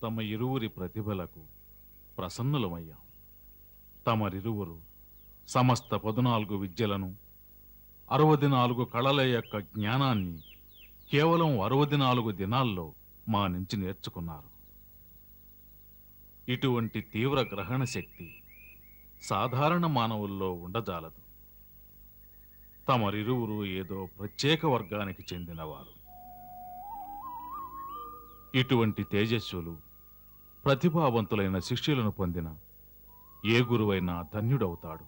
తమ ఇరువురి ప్రతిభలకు ప్రసన్నులమయ్యాం. తమరిరువురు సమస్త 14 విద్యలను 64 కళల యొక్క జ్ఞానాన్ని కేవలం 64 దినాల్లో మా నుంచి నేర్చుకున్నారు. ఇటువంటి తీవ్ర గ్రహణ శక్తి సాధారణ మానవుల్లో ఉండజాలదు. తమరిరువురు ఏదో ప్రత్యేక వర్గానికి చెందినవారు. ఇటువంటి తేజస్సులు ప్రతిభావంతులైన శిష్యులను పొందిన ఏ గురువైనా ధన్యుడవుతాడు.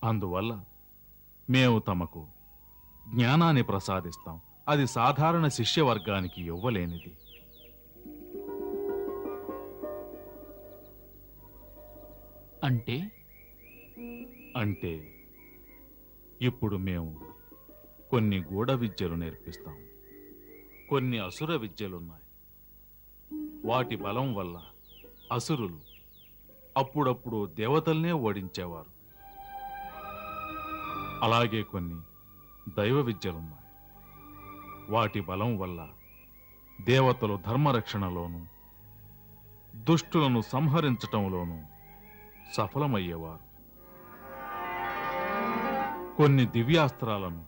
అందువల్ల మేము తమకు జ్ఞానాన్ని ప్రసాదిస్తాం. అది సాధారణ శిష్యవర్గానికి ఇవ్వలేనిది. అంటే ఇప్పుడు మేము కొన్ని గూఢ విద్యలు నేర్పిస్తాం. కొన్ని అసుర విద్యలున్నాయి. వాటి బలం వల్ల అసురులు అప్పుడప్పుడు దేవతల్నే ఓడించేవారు. అలాగే కొన్ని దైవ విద్యలున్నాయి. వాటి బలం వల్ల దేవతలు ధర్మరక్షణలోనూ దుష్టులను సంహరించటంలోనూ సఫలమయ్యేవారు. కొన్ని దివ్యాస్త్రాలను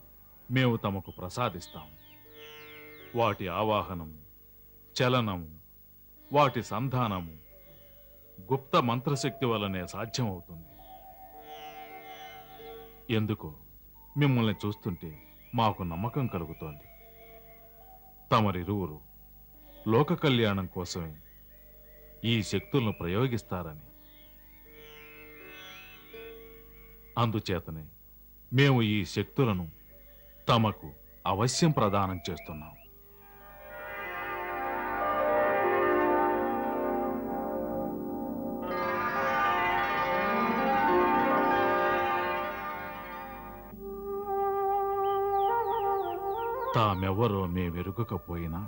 మేము తమకు ప్రసాదిస్తాం. వాటి ఆవాహనము, చలనము, వాటి సంధానము గుప్త మంత్రశక్తి వల్లనే సాధ్యమవుతుంది. ఎందుకో మిమ్మల్ని చూస్తుంటే మాకు నమ్మకం కలుగుతోంది. తమరిరువురు లోక కళ్యాణం కోసమే ఈ శక్తులను ప్రయోగిస్తారని. అందుచేతనే మేము ఈ శక్తులను తమకు అవశ్యం ప్రదానం చేస్తున్నాం. తామెవరో మేమెరుగకపోయినా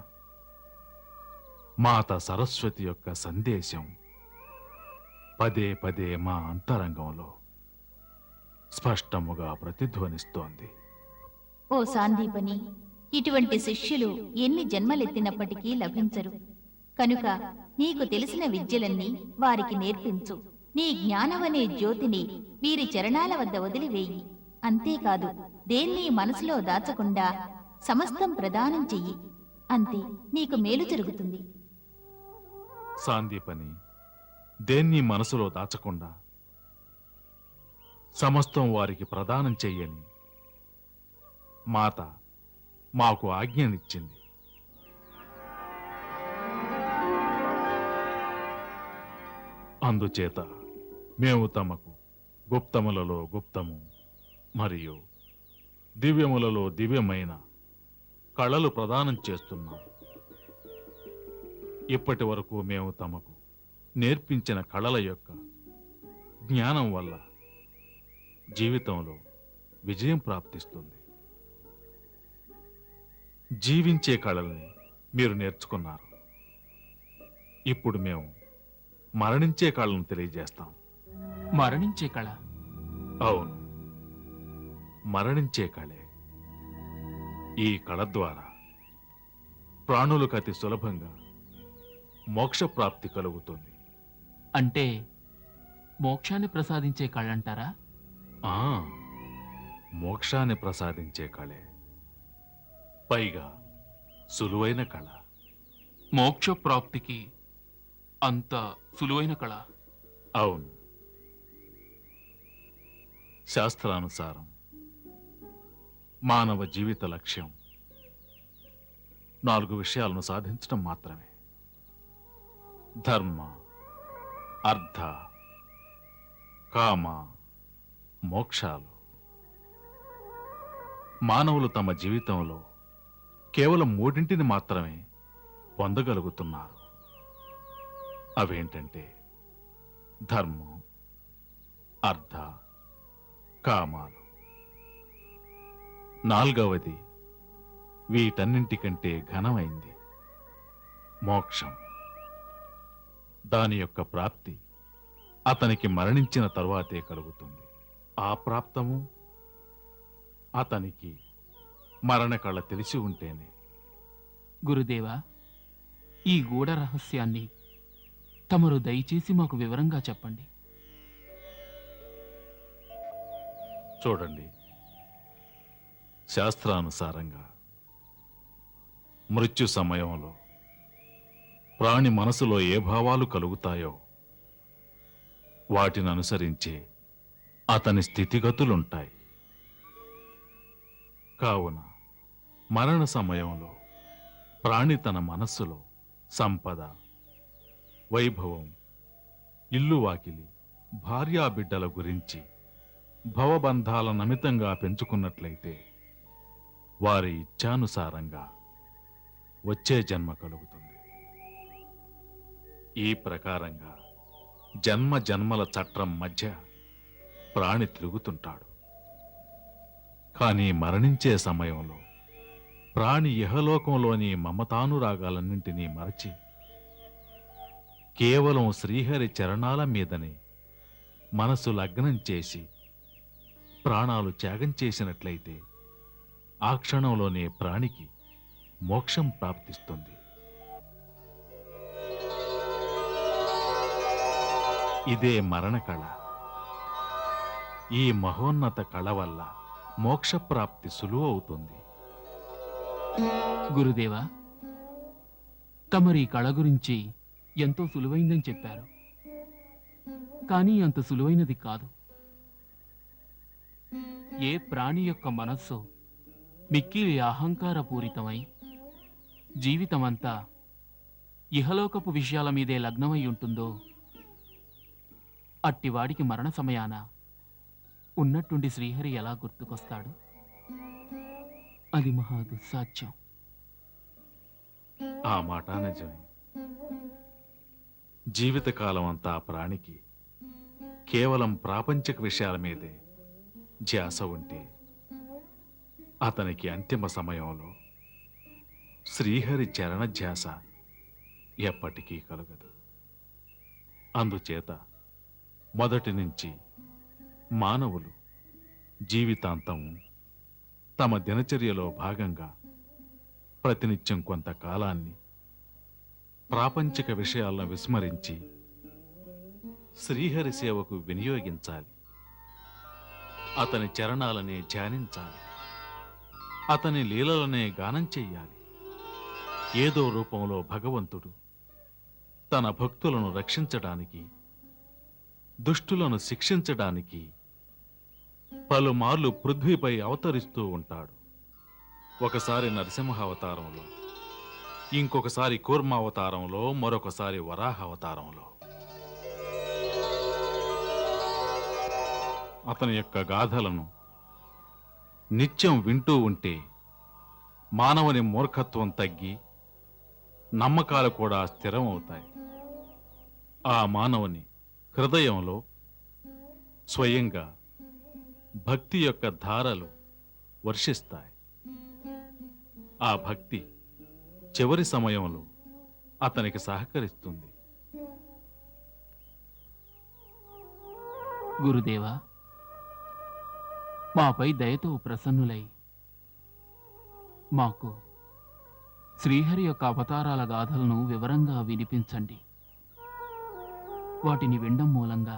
మాత సరస్వతి యొక్క సందేశం పదే పదే మా అంతరంగంలో స్పష్టముగా ప్రతిధ్వనిస్తోంది. ఓ సాందీపని, ఇటువంటి శిష్యులు ఎన్ని జన్మలెత్తినప్పటికీ లభించరు. కనుక నీకు తెలిసిన విద్యలన్నీ వారికి నేర్పించు. నీ జ్ఞానమనే జ్యోతిని వీరి చరణాల వద్ద వదిలివేయి. అంతేకాదు, దేన్ని మనసులో దాచకుండా సమస్తం ప్రదానం చెయ్యి. అంతే నీకు మేలు జరుగుతుంది. సాందీపని, దేన్ని మనసులో దాచకుండా సమస్తం వారికి ప్రదానం చెయ్యని మాత మాకు ఆజ్ఞనిచ్చింది. అందుచేత మేము తమకు గుప్తములలో గుప్తము మరియు దివ్యములలో దివ్యమైన కళలు ప్రదానం చేస్తున్నాం. ఇప్పటి వరకు మేము తమకు నేర్పించిన కళల యొక్క జ్ఞానం వల్ల జీవితంలో విజయం ప్రాప్తిస్తుంది. జీవించే కళల్ని మీరు నేర్చుకున్నారు. ఇప్పుడు మేము మరణించే కళను తెలియజేస్తాం. మరణించే కళ? అవును, మరణించే కళే. ఈ కళ ద్వారా ప్రాణులకు అతి సులభంగా మోక్షప్రాప్తి కలుగుతుంది. అంటే మోక్షాన్ని ప్రసాదించే కళ అంటారా? మోక్షాన్ని ప్రసాదించే కళే. పైగా సులువైన కళ. మోక్ష ప్రాప్తికి అంత సులువైన కళ? అవును. శాస్త్రానుసారం మానవ జీవిత లక్ష్యం 4 విషయాలను సాధించడం మాత్రమే. ధర్మ, అర్థ, కామ, మోక్షాలు. మానవులు తమ జీవితంలో కేవలం 3 మాత్రమే పొందగలుగుతున్నారు. అవేంటంటే ధర్మం, అర్థ, కామాలు. 4వది వీటన్నింటికంటే ఘనమైంది, మోక్షం. దాని యొక్క ప్రాప్తి అతనికి మరణించిన తరువాతే కలుగుతుంది. ఆ ప్రాప్తము అతనికి మరణ కళ తెలిసి ఉంటేనే. గురుదేవా, ఈ గూఢ రహస్యాన్ని తమరు దయచేసి మాకు వివరంగా చెప్పండి. చూడండి, శాస్త్రానుసారంగా మృత్యు సమయంలో ప్రాణి మనసులో ఏ భావాలు కలుగుతాయో వాటిని అనుసరించే అతని స్థితిగతులుంటాయి. కావున మరణ సమయంలో ప్రాణి తన మనస్సులో సంపద, వైభవం, ఇల్లు వాకిలి, భార్యాబిడ్డల గురించి భవబంధాల నమితంగా పెంచుకున్నట్లయితే వారి ఇచ్ఛానుసారంగా వచ్చే జన్మ కలుగుతుంది. ఈ ప్రకారంగా జన్మ జన్మల చట్రం మధ్య ప్రాణి తిరుగుతుంటాడు. కానీ మరణించే సమయంలో ప్రాణి ఇహలోకంలోని మమతానురాగాలన్నింటినీ మరచి కేవలం శ్రీహరి చరణాల మీదనే మనసు లగ్నం చేసి ప్రాణాలు త్యాగం చేసినట్లయితే ఆ క్షణంలోనే ప్రాణికి మోక్షం ప్రాప్తిస్తుంది. ఇదే మరణ కళ. ఈ మహోన్నత కళ వల్ల మోక్షప్రాప్తి సులువు అవుతుంది. గురుదేవా, తమరి కళ గురించి ఎంతో సులువైందని చెప్పారు. కానీ అంత సులువైనది కాదు. ఏ ప్రాణి యొక్క మనస్సు మిక్కిలి అహంకారపూరితమై జీవితమంతా ఇహలోకపు విషయాల మీదే లగ్నమై ఉంటుందో అట్టివాడికి మరణ సమయాన ఉన్నట్టుండి శ్రీహరి ఎలా గుర్తుకొస్తాడు? అది మహా దుస్సాధ్యం. ఆ మాట నిజమే. జీవితకాలం అంతా ప్రాణికి కేవలం ప్రాపంచిక విషయాల మీదే ధ్యాస ఉంటే అతనికి అంతిమ సమయంలో శ్రీహరి చరణ ధ్యాస ఎప్పటికీ కలగదు. అందుచేత మొదటి నుంచి మానవులు జీవితాంతం తమ దినచర్యలో భాగంగా ప్రతినిత్యం కొంతకాలాన్ని ప్రాపంచిక విషయాలను విస్మరించి శ్రీహరి సేవకు వినియోగించాలి. అతని చరణాలనే ధ్యానించాలి. అతని లీలలనే గానం చెయ్యాలి. ఏదో రూపంలో భగవంతుడు తన భక్తులను రక్షించడానికి, దుష్టులను శిక్షించడానికి పలుమార్లు పృథ్వీపై అవతరిస్తూ ఉంటాడు. ఒకసారి నరసింహ అవతారంలో, ఇంకొకసారి కూర్మావతారంలో, మరొకసారి వరాహ అవతారంలో. అతని యొక్క గాథలను నిత్యం వింటూ ఉంటే మానవుని మూర్ఖత్వం తగ్గి నమ్మకాలు కూడా స్థిరం అవుతాయి. ఆ మానవుని హృదయంలో స్వయంగా భక్తి యొక్క ధారలు వర్షిస్తాయి. ఆ భక్తి చివరి సమయంలో అతనికి సహకరిస్తుంది. గురుదేవా, మాపై దయతో ప్రసన్నులై మాకు శ్రీహరి యొక్క అవతారాల గాథలను వివరంగా వినిపించండి. వాటిని వినడం మూలంగా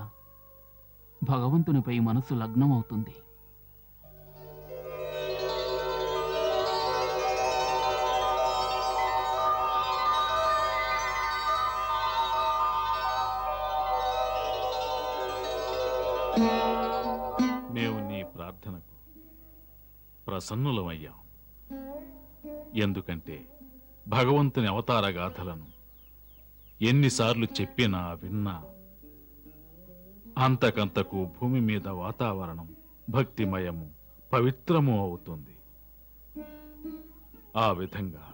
భగవంతునిపై మనసు లగ్నమవుతుంది. మేము నీ ప్రార్థనకు ప్రసన్నులమయ్యాం. ఎందుకంటే భగవంతుని అవతార గాథలను ఎన్నిసార్లు చెప్పినా విన్నా అంతకంతకు భూమి మీద వాతావరణం భక్తిమయము, పవిత్రము అవుతుంది. ఆ విధంగా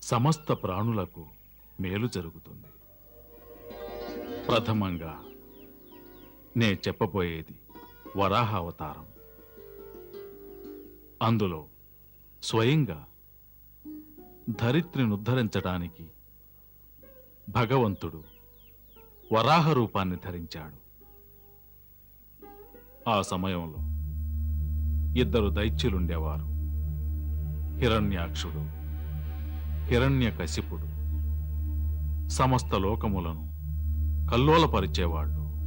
సమస్త ప్రాణులకు మేలు జరుగుతుంది. ప్రథమంగా నే చెప్పబోయేది వరాహ అవతారం. అందులో స్వయంగా ధరిత్రిని ఉద్ధరించడానికి భగవంతుడు వరాహ రూపాన్ని ధరించాడు. ఆ సమయంలో ఇద్దరు సమస్త లోకములను కల్లోలపరిచేవాళ్ళు.